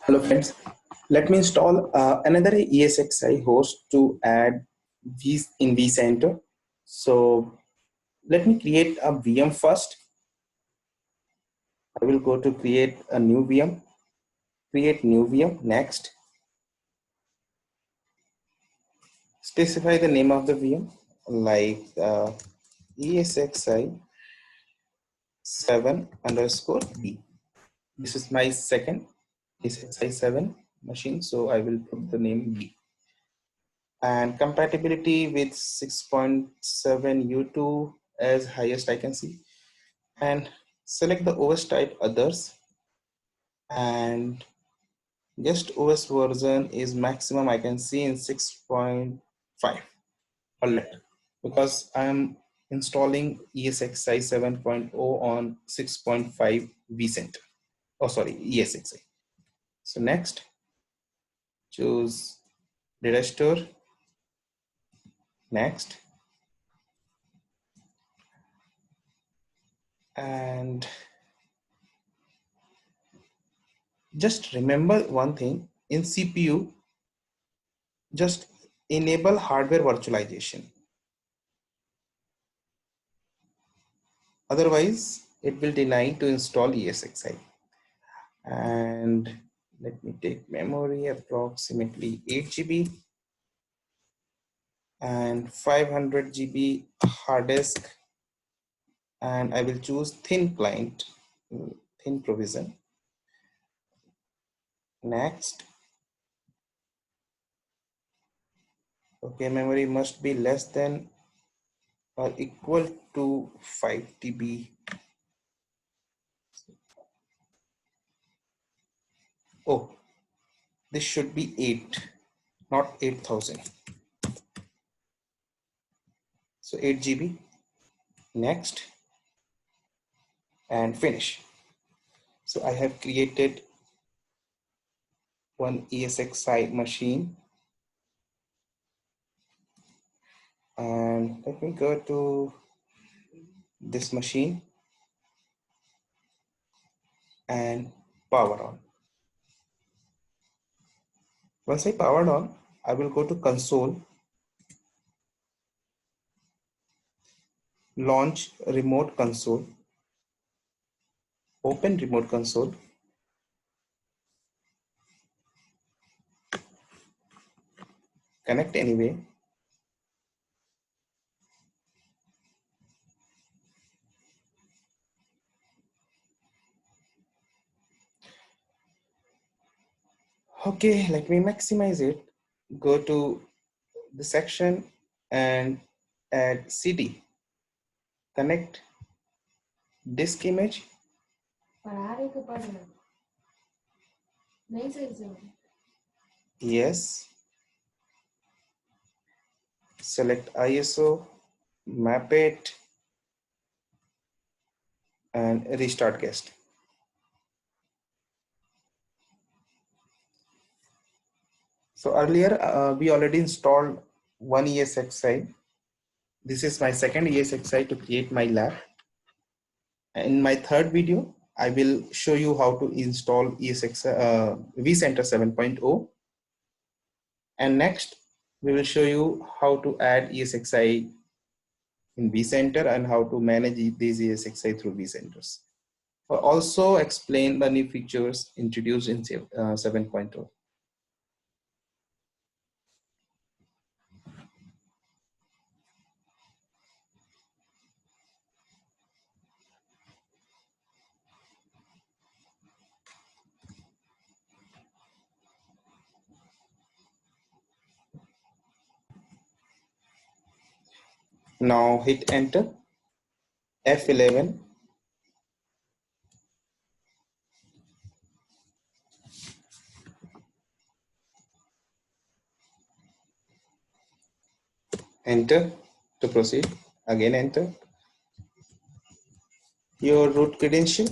Hello friends, let me install another ESXi host to add V's in vCenter. So let me create a VM first. I will go to create a new VM, create new VM. Next, specify the name of the VM like ESXi 7 underscore B. This is my second ESXi 7 machine, so I will put the name B. And compatibility with 6.7 U2 as highest I can see, and select the OS type others, and guest OS version is maximum I can see in 6.5 or let, because I am installing ESXi 7.0 on 6.5 vCenter. Oh, sorry, ESXi. So next, choose data store. Next, and just remember one thing in CPU, just enable hardware virtualization. Otherwise, it will deny to install ESXi. And let me take memory approximately 8 GB and 500 GB hard disk. And I will choose thin client, thin provision. Next. Okay, memory must be less than or equal to 5 TB. Oh, this should be 8, not 8000. So 8 GB. Next, and finish. So I have created one ESXi machine, and let me go to this machine and power on. Once I powered on, I will go to console, launch remote console, open remote console, connect anyway. Okay, let me maximize it. Go to the section and add CD, connect disk image. Yes. Select ISO, map it, and restart guest. So earlier we already installed one ESXi. This is my second ESXi to create my lab. In my third video, I will show you how to install ESXi vCenter 7.0. And next, we will show you how to add ESXi in vCenter and how to manage these ESXi through vCenters. Or also explain the new features introduced in 7.0. Now hit enter, F11, enter to proceed, again enter your root credential,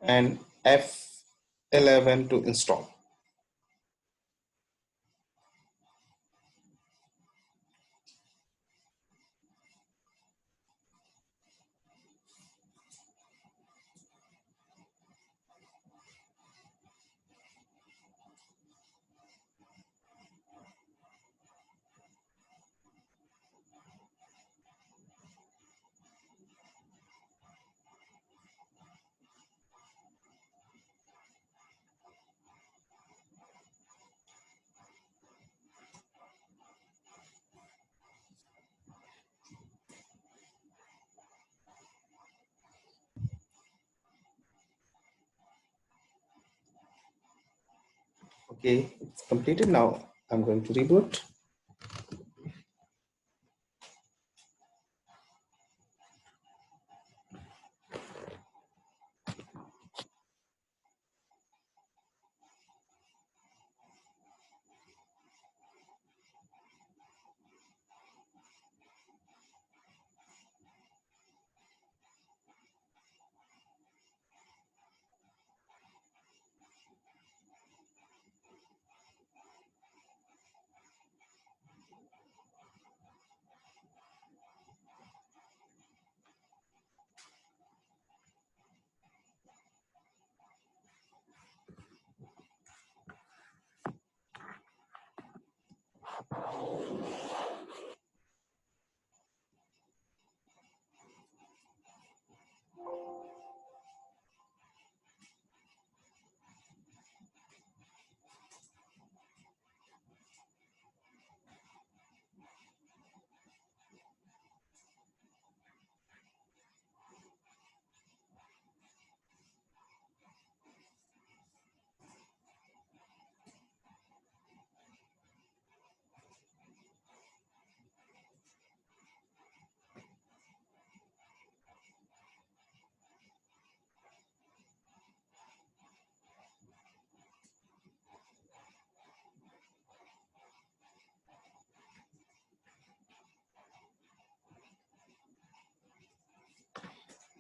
and F11 to install. Okay, it's completed now. I'm going to reboot.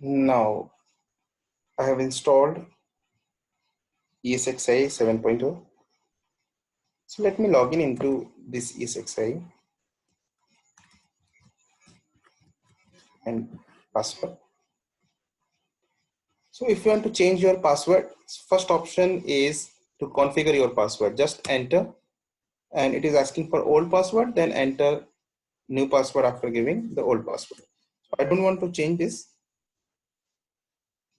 Now I have installed ESXi 7.0. So let me log in into this ESXi and password. So if you want to change your password, first option is to configure your password. Just enter, and it is asking for old password, then enter new password after giving the old password. So I don't want to change this.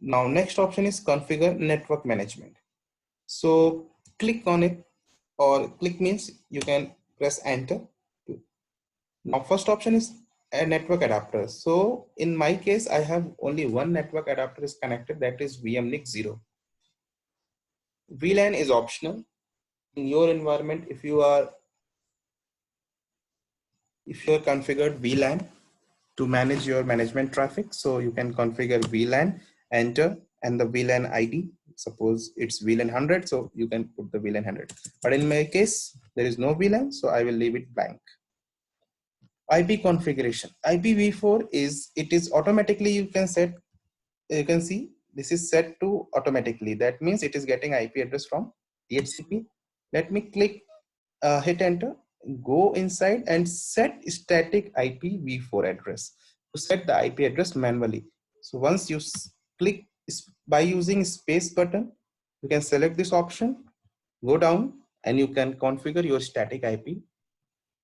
Now next option is configure network management. So click on it, or click means you can press enter. Now first option is a network adapter. So in my case, I have only one network adapter is connected, that is VMNIC 0. VLAN is optional in your environment. If you are configured VLAN to manage your management traffic, so you can configure VLAN, enter, and the VLAN ID. Suppose it's VLAN 100, so you can put the VLAN 100. But in my case, there is no VLAN, so I will leave it blank. IP configuration. IPv4 is automatically, you can see this is set to automatically. That means it is getting IP address from DHCP. Let me hit enter, go inside and set static IPv4 address. To set the IP address manually. So once you click by using space button, you can select this option, go down, and you can configure your static IP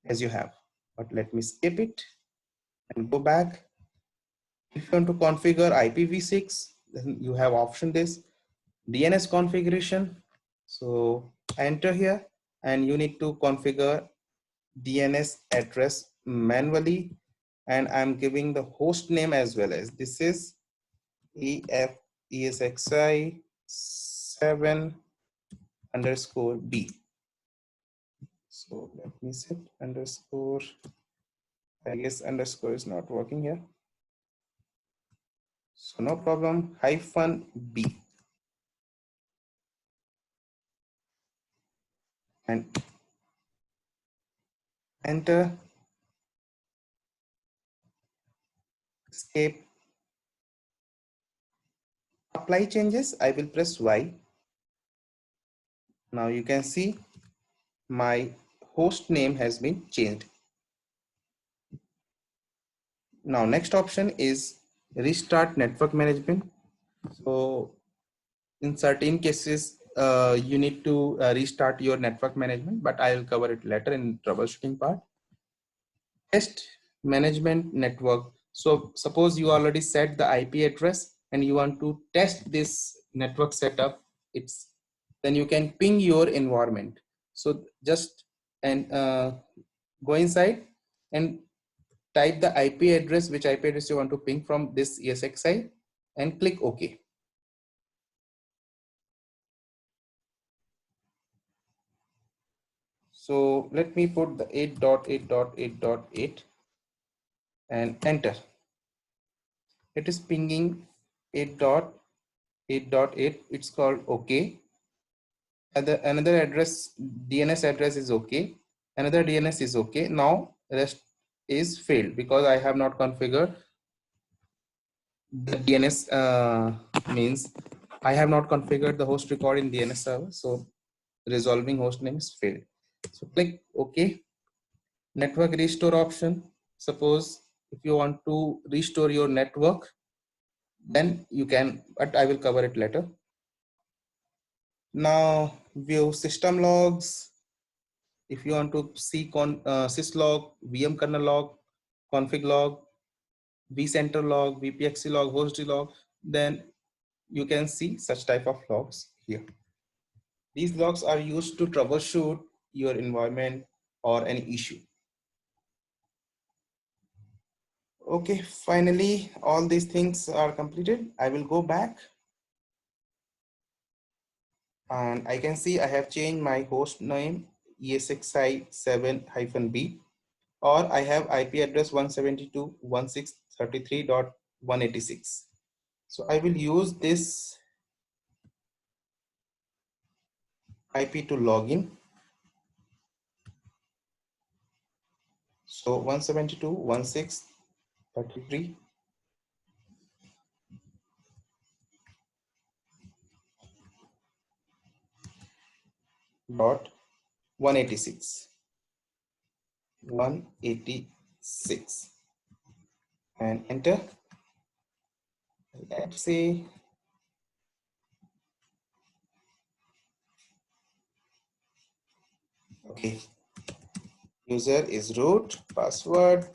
as you have. But let me skip it and go back. If you want to configure IPv6, then you have option this DNS configuration. So enter here, and you need to configure DNS address manually, and I'm giving the host name as well as this is ESXi 7_B. So let me set underscore. I guess underscore is not working here. So no problem, -B. And enter, escape, apply changes. I will press Y. Now you can see my host name has been changed. Now next option is restart network management. So in certain cases, you need to restart your network management, but I will cover it later in troubleshooting part. Test management network. So suppose you already set the IP address and you want to test this network setup, then you can ping your environment. So just go inside and type the IP address, which IP address you want to ping from this ESXi, and click OK. So let me put the 8.8.8.8 and enter. It is pinging 8.8.8. It's called OK. Another address, DNS address is OK. Another DNS is OK. Now rest is failed because I have not configured the DNS. Means I have not configured the host record in DNS server. So resolving host name is failed. So click OK. Network restore option. Suppose if you want to restore your network, then you can, but I will cover it later. Now view system logs. If you want to see syslog, VM kernel log, config log, vcenter log, vpxc log, host log, then you can see such type of logs here. These logs are used to troubleshoot your environment or any issue. Okay, finally, all these things are completed. I will go back and I can see I have changed my host name ESXi7-B, or I have IP address 172.168.186. So I will use this IP to log in. So 172.168.186. 186 and enter. Let's say okay, user is root, password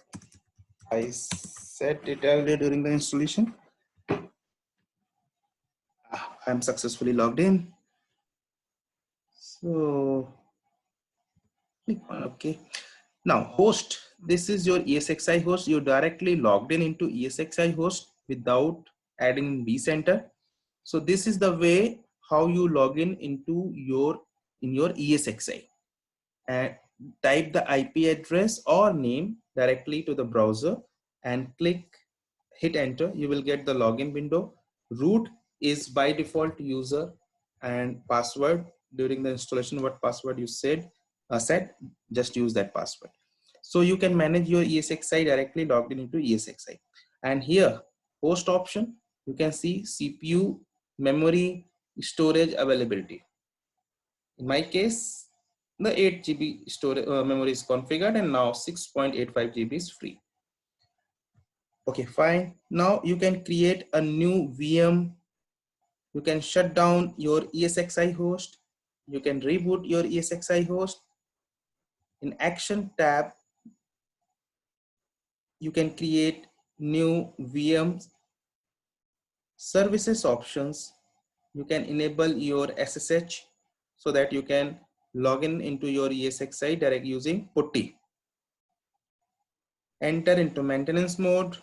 I set it earlier during the installation. I'm successfully logged in. So click on OK. Now host, this is your ESXi host. You directly logged in into ESXi host without adding vCenter. So this is the way how you log in into your ESXi, and type the IP address or name directly to the browser and hit enter. You will get the login window. Root is by default user, and password during the installation, what password you set, just use that password. So you can manage your ESXi directly logged in into ESXi. And here host option, you can see CPU, memory, storage availability. In my case, the 8 GB storage memory is configured, and now 6.85 GB is free. Okay, fine. Now you can create a new VM. You can shut down your ESXi host. You can reboot your ESXi host. In Action tab, you can create new VMs. Services options, you can enable your SSH so that you can log in into your ESXi direct using PuTTY. Enter into maintenance mode,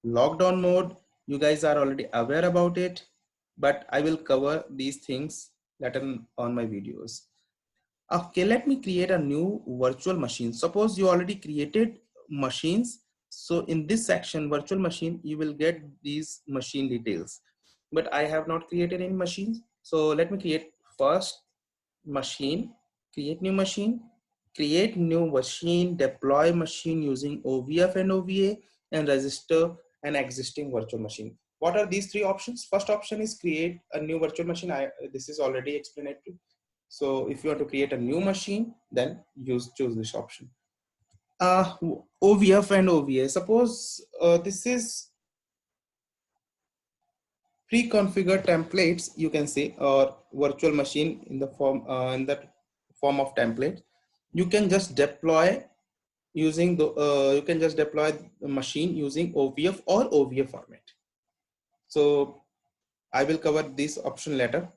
lockdown mode. You guys are already aware about it, but I will cover these things later on my videos. Okay, let me create a new virtual machine. Suppose you already created machines. So in this section, virtual machine, you will get these machine details, but I have not created any machines. So let me create first machine, create new machine, create new machine, deploy machine using OVF and OVA, and register an existing virtual machine. What are these three options? First option is create a new virtual machine. This is already explanatory. So if you want to create a new machine, then choose this option. OVF and OVA. Suppose this is pre-configured templates, you can say, or virtual machine in the form of template. You can just deploy using the machine using OVF or OVA format. So I will cover this option later.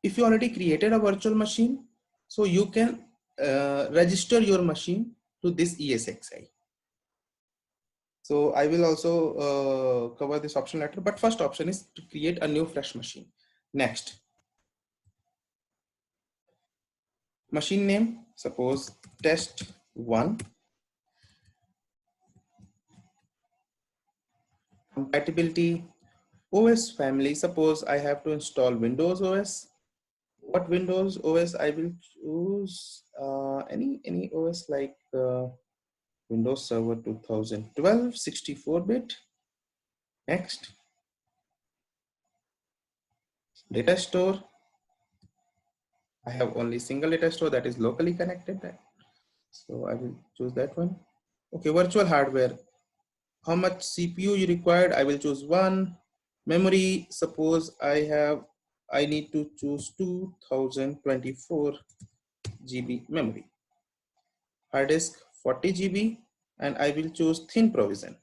If you already created a virtual machine, so you can register your machine to this ESXi. So I will also cover this option later, but first option is to create a new fresh machine. Next, machine name, suppose test 1. Compatibility OS family. Suppose I have to install Windows OS. What Windows OS I will choose? Any OS like Windows Server 2012 64-bit. Next, data store. I have only single data store that is locally connected, so I will choose that one. Okay, virtual hardware. How much CPU you required? I will choose 1. Memory, suppose I need to choose 2024 GB memory. Hard disk 40 GB, and I will choose thin provision.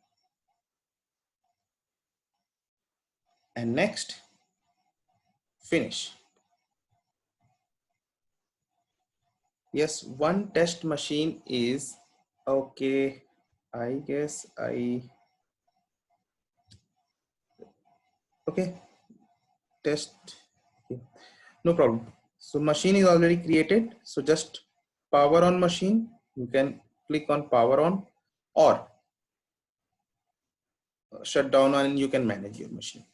And next, finish. Yes, one test machine is okay. I guess okay, test, okay. No problem. So machine is already created. So just power on machine. You can click on power on, or shut down and you can manage your machine.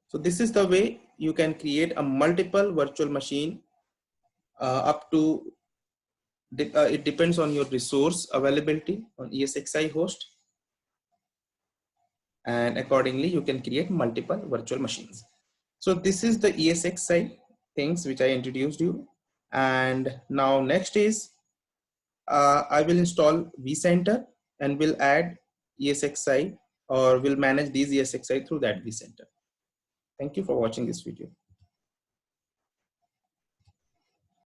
So this is the way you can create a multiple virtual machine up to, it depends on your resource availability on ESXi host, and accordingly you can create multiple virtual machines. So this is the ESXi things which I introduced you. And now next is I will install vCenter and will add ESXi, or will manage these ESXi through that vCenter. Thank you for watching this video.